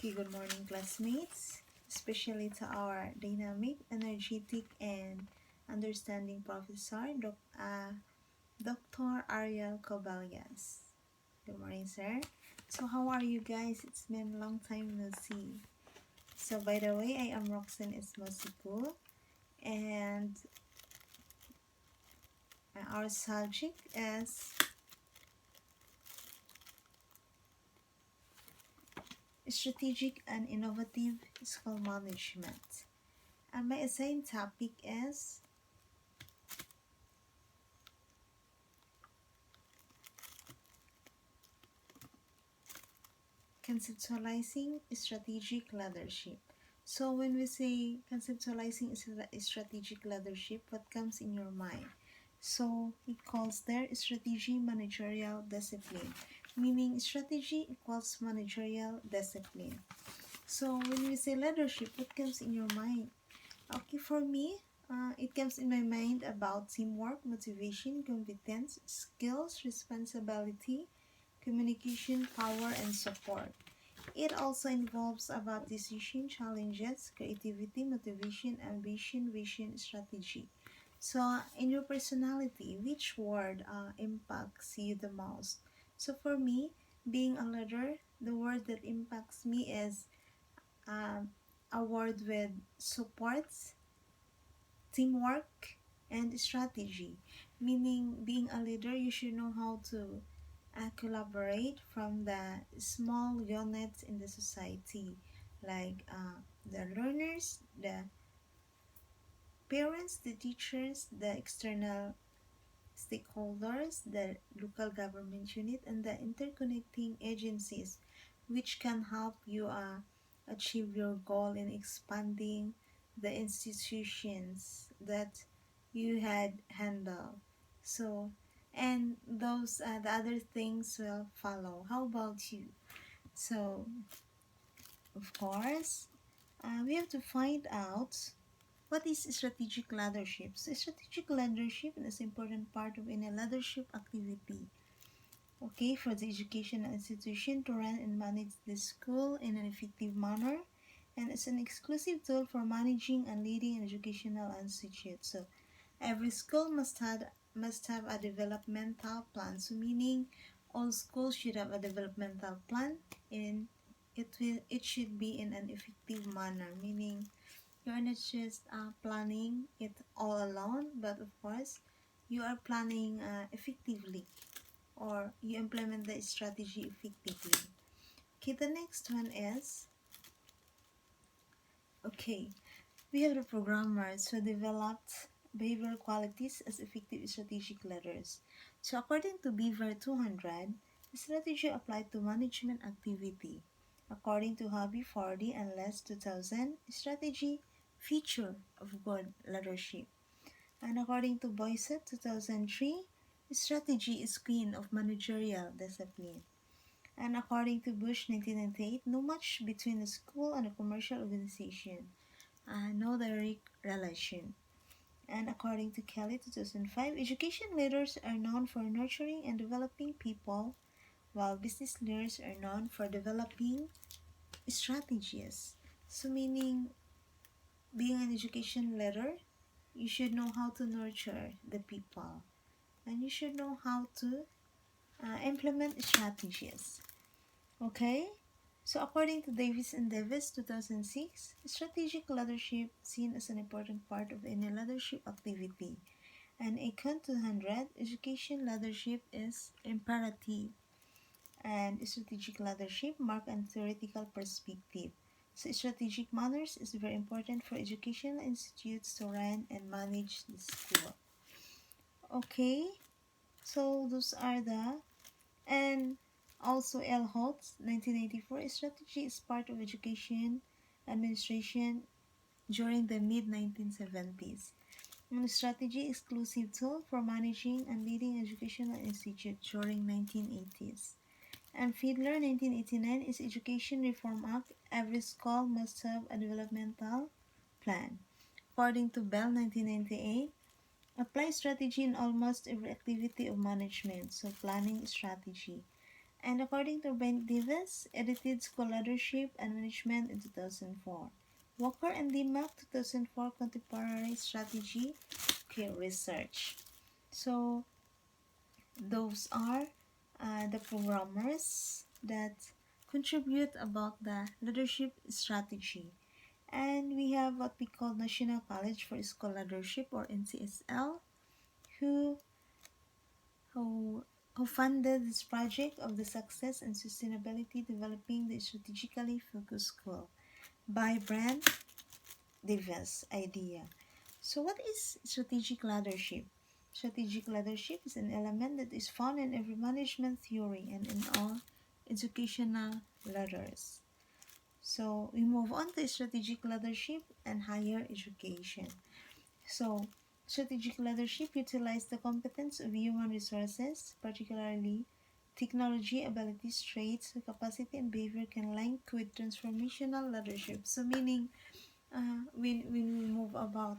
Okay, good morning, classmates, especially to our dynamic, energetic, and understanding professor, Dr. Ariel Coballas. Good morning, sir. So, how are you guys? It's been a long time no see. So, by the way, I am Roxanne Esmosipo, and our subject is strategic and innovative school management. And my assigned topic is conceptualizing strategic leadership. So when we say conceptualizing strategic leadership, what comes in your mind? So it calls there strategy managerial discipline, meaning strategy equals managerial discipline. So when we say leadership, what comes in your mind? Okay, for me, it comes in my mind about teamwork, motivation, competence, skills, responsibility, communication, power, and support. It also involves about decision, challenges, creativity, motivation, ambition, vision, strategy. So, in your personality, which word impacts you the most? So, for me, being a leader, the word that impacts me is um, a word with supports, teamwork, and strategy. Meaning, being a leader, you should know how to collaborate from the small units in the society, like the learners, the parents, the teachers, the external stakeholders, the local government unit, and the interconnecting agencies, which can help you achieve your goal in expanding the institutions that you had handled. So, and those the other things will follow. How about you? So, of course, we have to find out what is strategic leadership. So, strategic leadership is an important part of any leadership activity. Okay, for the educational institution to run and manage the school in an effective manner, and it's an exclusive tool for managing and leading an educational institute. So, every school must have a developmental plan. So meaning all schools should have a developmental plan and it should be in an effective manner. Meaning you're not just planning it all alone, but of course you are planning effectively or you implement the strategy effectively. Okay, the next one is okay. We have the programmers who developed behavioral qualities as effective strategic leaders. So according to Beaver 200, the strategy applied to management activity. According to Hobby 40 and Les 2000, strategy feature of good leadership. And according to Boyset 2003, strategy is queen of managerial discipline. And according to Bush 1998, no match between a school and a commercial organization. No direct relation. And according to Kelly 2005, education leaders are known for nurturing and developing people, while business leaders are known for developing strategies. So, meaning being an education leader, you should know how to nurture the people and you should know how to implement strategies. Okay? So, according to Davis and Davis 2006, strategic leadership seen as an important part of any leadership activity. And Econ 200, education leadership is imperative and strategic leadership mark and theoretical perspective. So, strategic manners is very important for educational institutes to run and manage the school. Okay, so those are the and also L. Holtz, 1984, strategy is part of education administration during the mid-1970s. And strategy exclusive tool for managing and leading educational institute during 1980s. And Fiedler, 1989, is Education Reform Act. Every school must have a developmental plan. According to Bell, 1998, apply strategy in almost every activity of management, so planning strategy. And according to Brent Davis, edited School Leadership and Management in 2004. Walker and Dimack, 2004 Contemporary Strategy Research. So those are the programmers that contribute about the leadership strategy. And we have what we call National College for School Leadership, or NCSL, who who who funded this project of the success and sustainability developing the strategically focused school by Brand Davis idea. So what is strategic leadership? Strategic leadership is an element that is found in every management theory and in all educational leaders. So we move on to strategic leadership and higher education. So strategic leadership utilizes the competence of human resources, particularly technology, abilities, traits, capacity, and behavior can link with transformational leadership. So meaning when we move about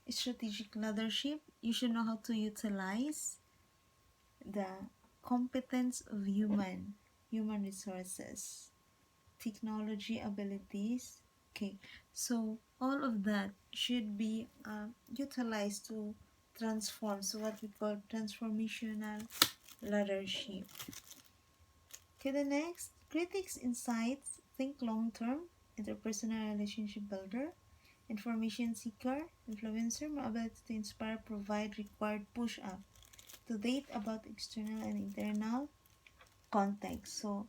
strategic leadership, you should know how to utilize the competence of human resources, technology, abilities. Okay, so all of that should be utilized to transform. So what we call transformational leadership. Okay, the next, critics insights, think long term, interpersonal relationship builder, information seeker, influencer, my ability to inspire, provide, required push up to date about external and internal context. So,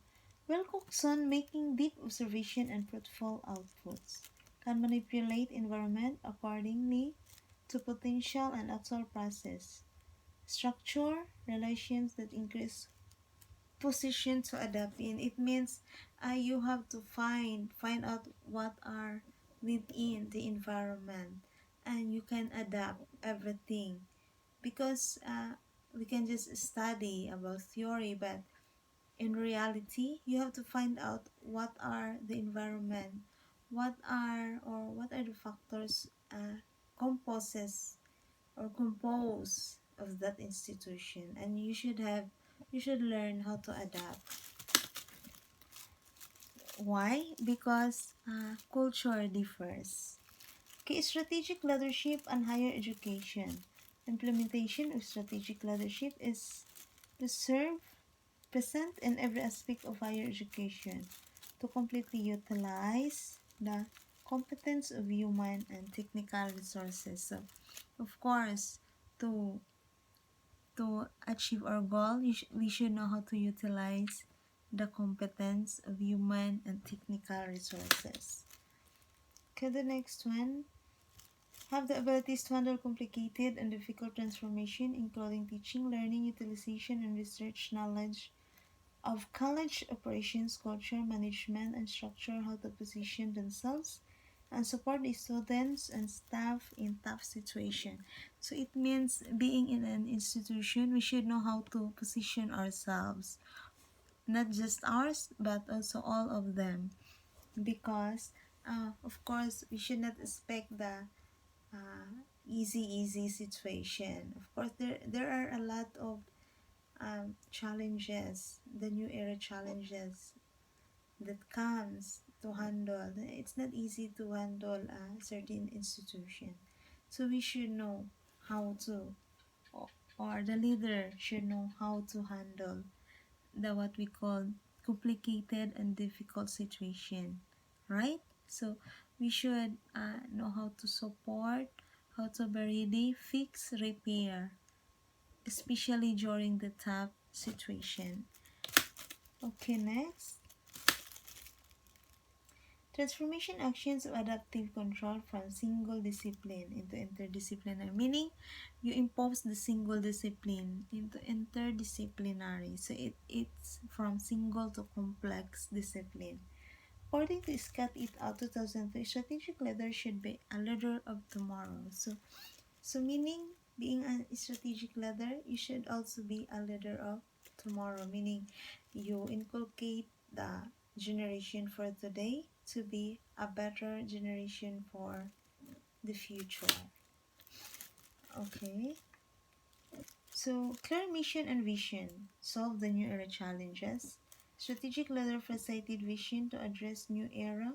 well Cookson, making deep observation and fruitful outputs, can manipulate environment accordingly to potential and actual process. Structure relations that increase position to adapt in. It means you have to find out what are within the environment, and you can adapt everything, because we can just study about theory, but in reality you have to find out what are the environment, what are the factors composes or compose of that institution, and you should learn how to adapt. Why? Because culture differs. Okay, strategic leadership and higher education. Implementation of strategic leadership is to serve present in every aspect of higher education to completely utilize the competence of human and technical resources. So, of course, to achieve our goal, we should know how to utilize the competence of human and technical resources. Okay, the next one, have the abilities to handle complicated and difficult transformation, including teaching, learning, utilization, and research knowledge of college operations, culture, management, and structure, how to position themselves and support the students and staff in tough situation. So it means being in an institution, we should know how to position ourselves, not just ours, but also all of them, because of course we should not expect the easy situation. Of course there are a lot of challenges, the new era challenges that comes to handle. It's not easy to handle a certain institution. So we should know how to, or the leader should know how to handle the what we call complicated and difficult situation, right? So we should know how to support, how to be ready, fix, repair, especially during the tough situation. Okay, next. Transformation actions of adaptive control from single discipline into interdisciplinary, meaning you impose the single discipline into interdisciplinary. So it's from single to complex discipline. According to Scott et al. 2003, strategic leader should be a leader of tomorrow. So meaning being a strategic leader, you should also be a leader of tomorrow, meaning you inculcate the generation for today to be a better generation for the future. Okay. So, clear mission and vision solve the new era challenges. Strategic leader facilitated vision to address new era,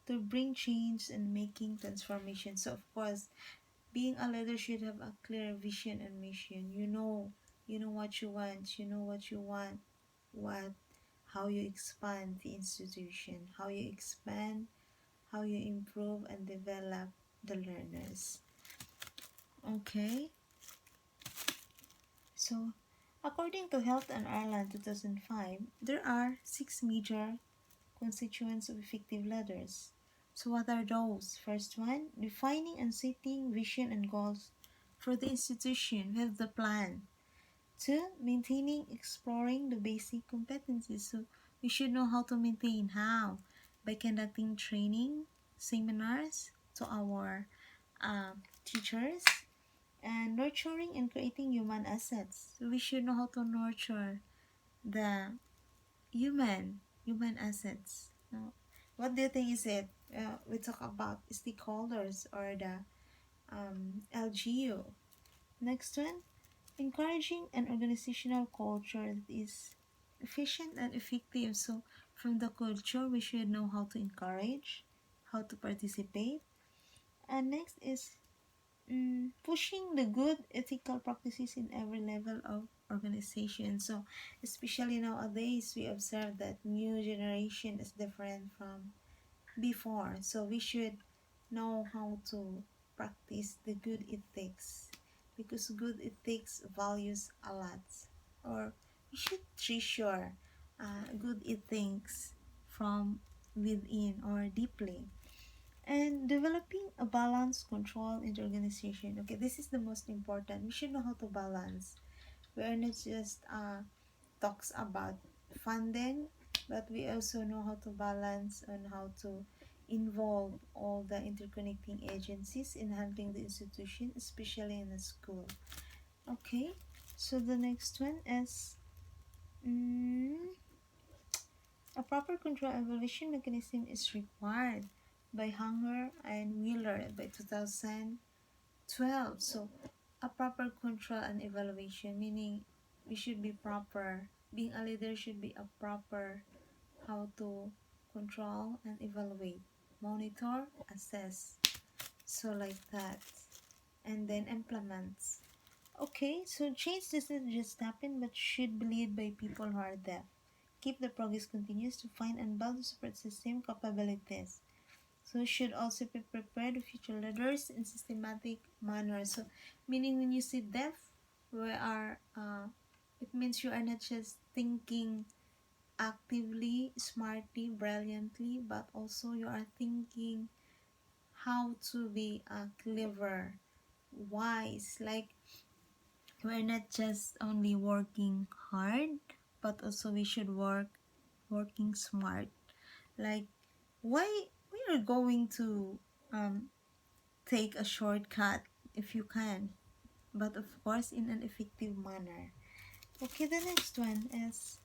to bring change and making transformation. So, of course, being a leader should have a clear vision and mission. You know what you want. You know what you want. What, how you expand the institution, how you expand, how you improve and develop the learners. Okay. So, according to Health in Ireland 2005, there are six major constituents of effective leaders. So, what are those? First one, defining and setting vision and goals for the institution. We have the plan. Two, maintaining, exploring the basic competencies. So, we should know how to maintain. How? By conducting training, seminars to our teachers, and nurturing and creating human assets. So we should know how to nurture the human assets. Now, what do you think is it? We talk about stakeholders or the LGU. Next one, encouraging an organizational culture that is efficient and effective. So from the culture, we should know how to encourage, how to participate. And next is pushing the good ethical practices in every level of organization. So, especially nowadays, we observe that new generation is different from before. So, we should know how to practice the good ethics because good ethics values a lot. Or we should treasure good ethics from within or deeply, and developing a balance control in the organization. Okay, this is the most important. We should know how to balance. We are not just talks about funding, but we also know how to balance and how to involve all the interconnecting agencies in handling the institution, especially in a school. Okay, so the next one is mm, a proper control evaluation mechanism is required by Hanger and Wheeler by 2012. So, a proper control and evaluation, meaning we should be proper. Being a leader should be a proper how to control and evaluate, monitor, assess. So, like that. And then implement. Okay, so change doesn't just happen but should be led by people who are deaf. Keep the progress continuous to find and build the support system capabilities. So should also be prepared for future leaders in systematic manner. So meaning when you say deaf, we are it means you are not just thinking actively, smartly, brilliantly, but also you are thinking how to be clever, wise. Like we're not just only working hard, but also we should working smart. Like why we are going to um, take a shortcut if you can, but of course in an effective manner. Okay, the next one is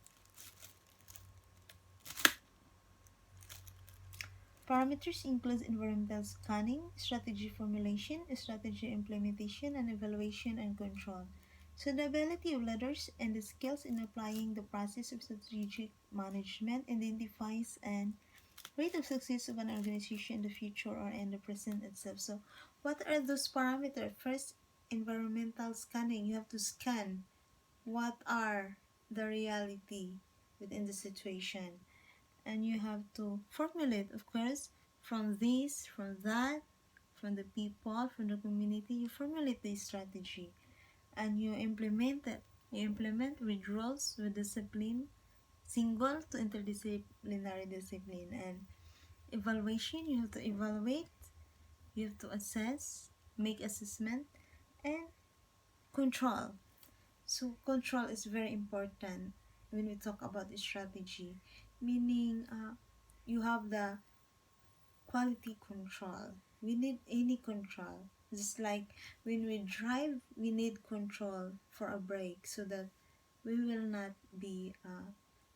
parameters includes environmental scanning, strategy formulation, strategy implementation, and evaluation and control. So the ability of leaders and the skills in applying the process of strategic management identifies and rate of success of an organization in the future or in the present itself. So what are those parameters? First, environmental scanning. You have to scan what are the reality within the situation, and you have to formulate, of course, from this, from that, from the people, from the community. You formulate the strategy and you implement it. You implement with rules, with discipline, single to interdisciplinary discipline, and evaluation. You have to evaluate, you have to assess, make assessment, and control. So control is very important when we talk about strategy, meaning you have the quality control. We need any control. Just like when we drive, we need control for a brake so that we will not be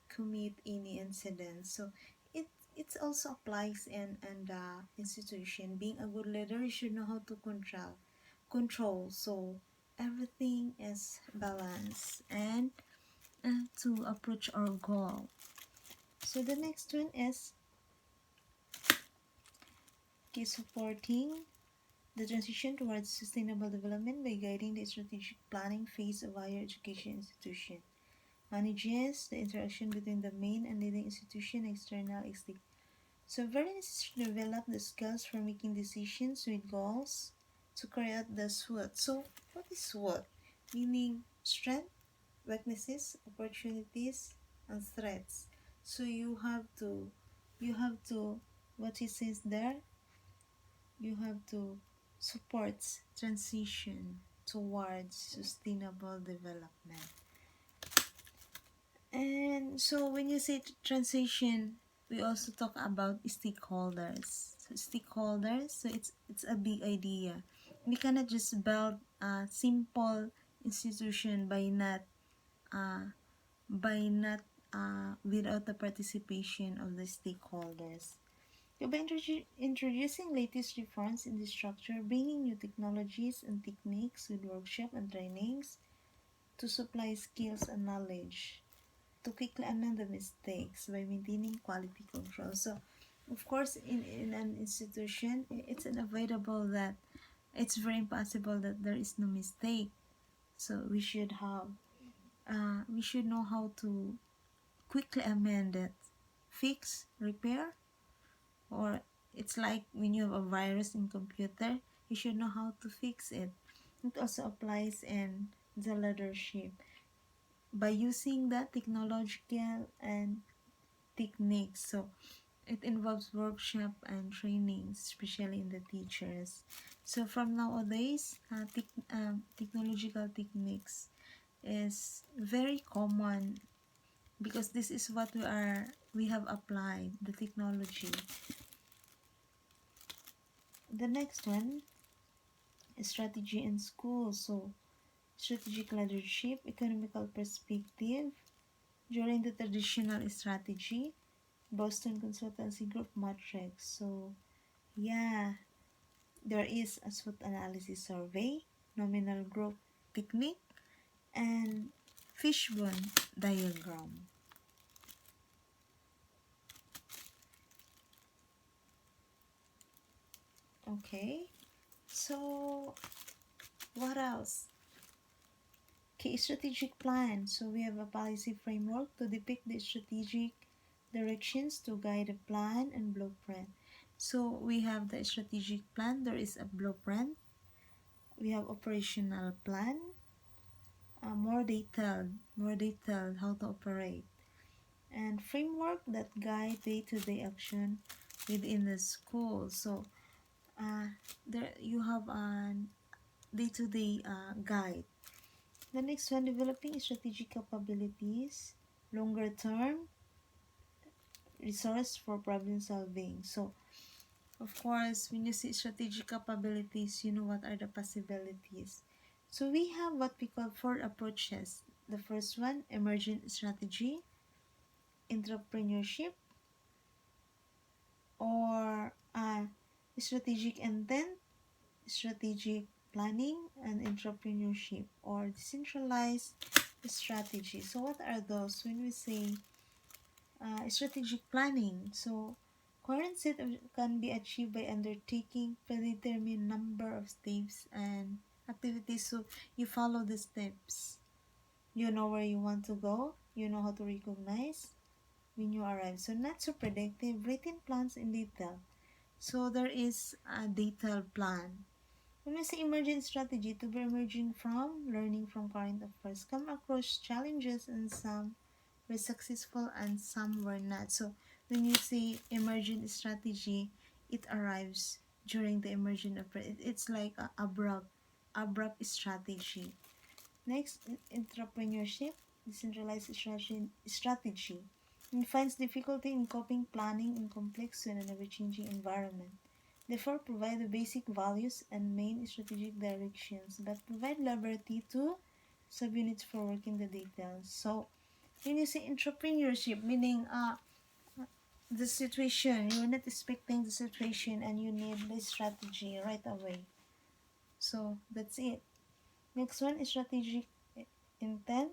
commit any incident. So it it also applies in the institution. Being a good leader, you should know how to control. So everything is balanced and to approach our goal. So the next one is key supporting the transition towards sustainable development by guiding the strategic planning phase of higher education institution. Manages the interaction between the main and leading institution and external stakeholders. So very necessary to develop the skills for making decisions with goals to carry out the SWOT. So what is SWOT? Meaning strength, weaknesses, opportunities, and threats. So you have to what it says there, you have to support transition towards sustainable development. And so when you say transition, we also talk about stakeholders. So stakeholders, so it's a big idea. We cannot just build a simple institution uh, by not without the participation of the stakeholders. So by introducing latest reforms in the structure, bringing new technologies and techniques with workshop and trainings to supply skills and knowledge to quickly amend the mistakes by maintaining quality control. So, of course, in an institution, it's unavoidable that it's very impossible that there is no mistake. So we should know how to quickly amend it, fix, repair, or it's like when you have a virus in computer, you should know how to fix it. It also applies in the leadership by using the technological and techniques. So it involves workshop and trainings, especially in the teachers. So from nowadays, technological techniques is very common because this is what we have applied the technology. The next one is strategy in school. So strategic leadership, economical perspective during the traditional strategy, Boston Consultancy Group matrix. So yeah, there is a SWOT analysis survey, nominal group technique, and fishbone diagram. Okay, so what else? Key strategic plan. So we have a policy framework to depict the strategic directions to guide a plan and blueprint. So we have the strategic plan, there is a blueprint, we have operational plan, more detailed how to operate, and framework that guide day-to-day action within the school. So there you have a day-to-day guide. The next one, developing strategic capabilities, longer term resource for problem solving. So of course, when you say strategic capabilities, you know what are the possibilities. So we have what we call four approaches. The first one, emergent strategy, entrepreneurship, or strategic intent, strategic planning, and entrepreneurship, or decentralized strategy. So what are those? When we say strategic planning, so current set can be achieved by undertaking predetermined number of steps and activities. So you follow the steps. You know where you want to go. You know how to recognize when you arrive. So not so predictive, written plans in detail. So there is a detailed plan. When we say emergent strategy, to be emerging from, learning from current affairs, come across challenges, and some were successful and some were not. So when you say emergent strategy, it arrives during the emergent affairs. It's like a abrupt strategy. Next, entrepreneurship, decentralized strategy. It finds difficulty in coping, planning in complex and ever-changing environment. Therefore, provide the basic values and main strategic directions, but provide liberty to subunits for working the details. So, when you say entrepreneurship, meaning the situation, you're not expecting the situation and you need the strategy right away. So, that's it. Next one is strategic intent.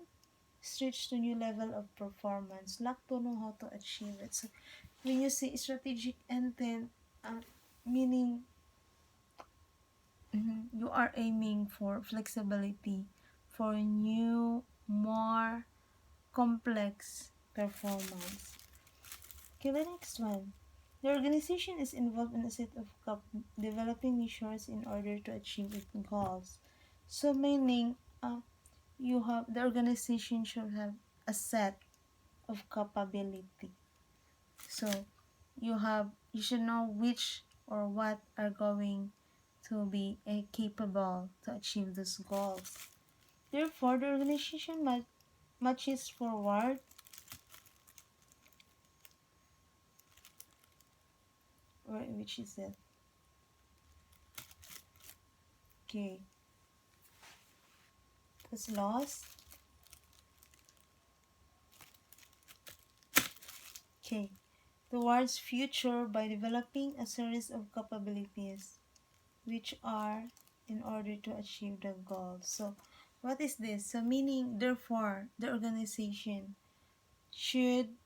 Stretch to new level of performance. Lack to know how to achieve it. So when you say strategic intent, meaning you are aiming for flexibility, for new, more complex performance. Okay, the next one. The organization is involved in a set of developing measures in order to achieve its goals. So meaning, you have the organization should have a set of capability. So you should know which or what are going to be capable to achieve those goals. Therefore, the organization marches forward. Which is it? Okay, that's lost. Okay, towards future by developing a series of capabilities which are in order to achieve the goal. So, what is this? So, meaning, therefore, the organization should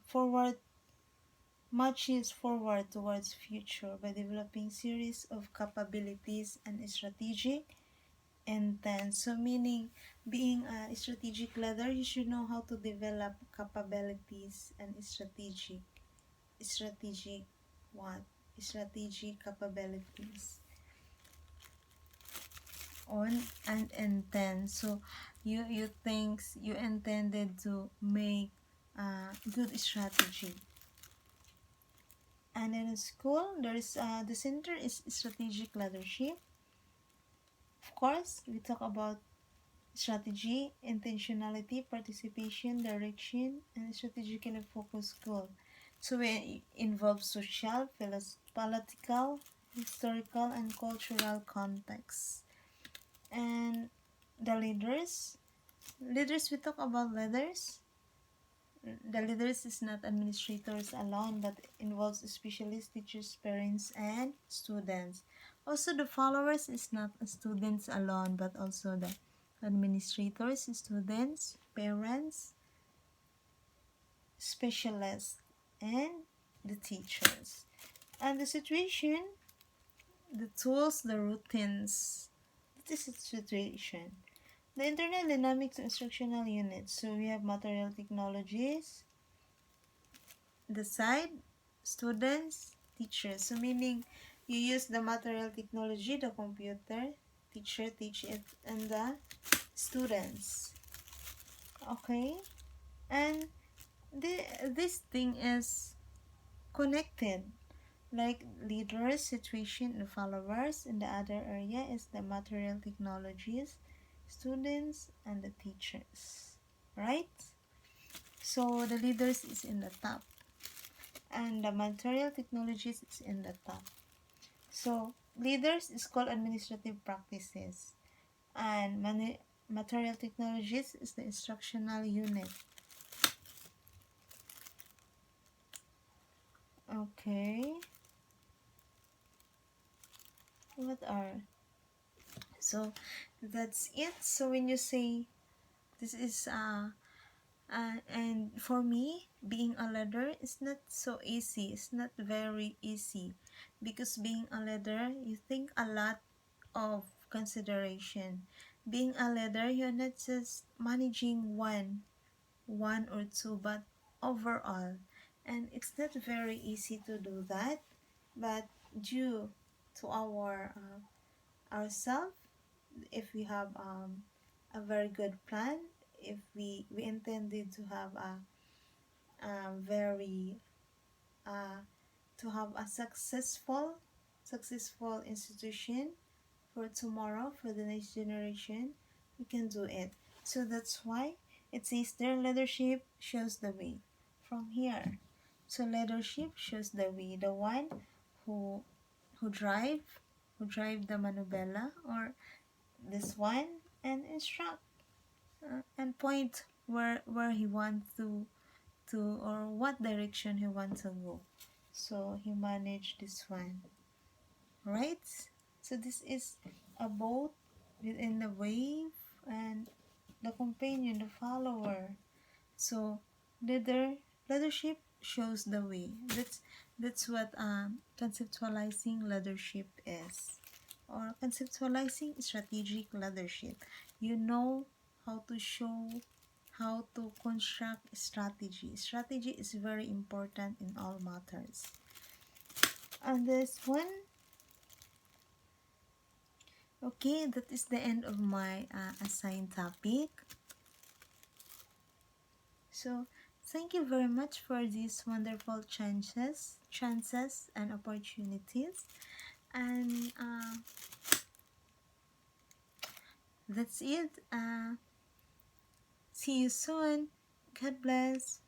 forward marches forward towards future by developing series of capabilities and strategic intent. So, meaning, being a strategic leader, you should know how to develop capabilities and strategic what? Strategic capabilities on and intend. So you intended to make a good strategy. And in school, there is the center is strategic leadership. Of course, we talk about strategy, intentionality, participation, direction, and strategically focused goal. So it involves social, political, historical, and cultural context. And the leaders, we talk about leaders. The leaders is not administrators alone, but involves specialists, teachers, parents, and students. Also, the followers is not students alone, but also the administrators, students, parents, specialists, and the teachers. And the situation, the tools, the routines. This is the situation. The internal dynamics of instructional units. So we have material technologies, the side, students, teachers. So meaning you use the material technology, the computer, teacher teach it, and the students. Okay? And this thing is connected. Like leaders, situation, and followers. In the other area is the material technologies, students, and the teachers. Right? So the leaders is in the top, and the material technologies is in the top. So leaders is called administrative practices, and material technologies is the instructional unit. Okay, what are so that's it. So when you say this is and for me, being a leader is not so easy. It's not very easy because being a leader, you think a lot of consideration. Being a leader, you're not just managing one or two, but overall. And it's not very easy to do that, but due to ourselves, if we have a very good plan, if we intended to have a very to have a successful institution for tomorrow, for the next generation, we can do it. So that's why it says their leadership shows the way from here. So leadership shows the way, the one who who drive who drive the manubela, or this one, and instruct and point where he wants to or what direction he wants to go. So he managed this one, right? So this is about within the wave, and the companion, the follower. So leader leadership shows the way. That's what conceptualizing leadership is, or conceptualizing strategic leadership. You know how to show, how to construct strategy. Strategy is very important in all matters. And this one, okay, that is the end of my assigned topic. So thank you very much for these wonderful chances and opportunities. And that's it. See you soon. God bless.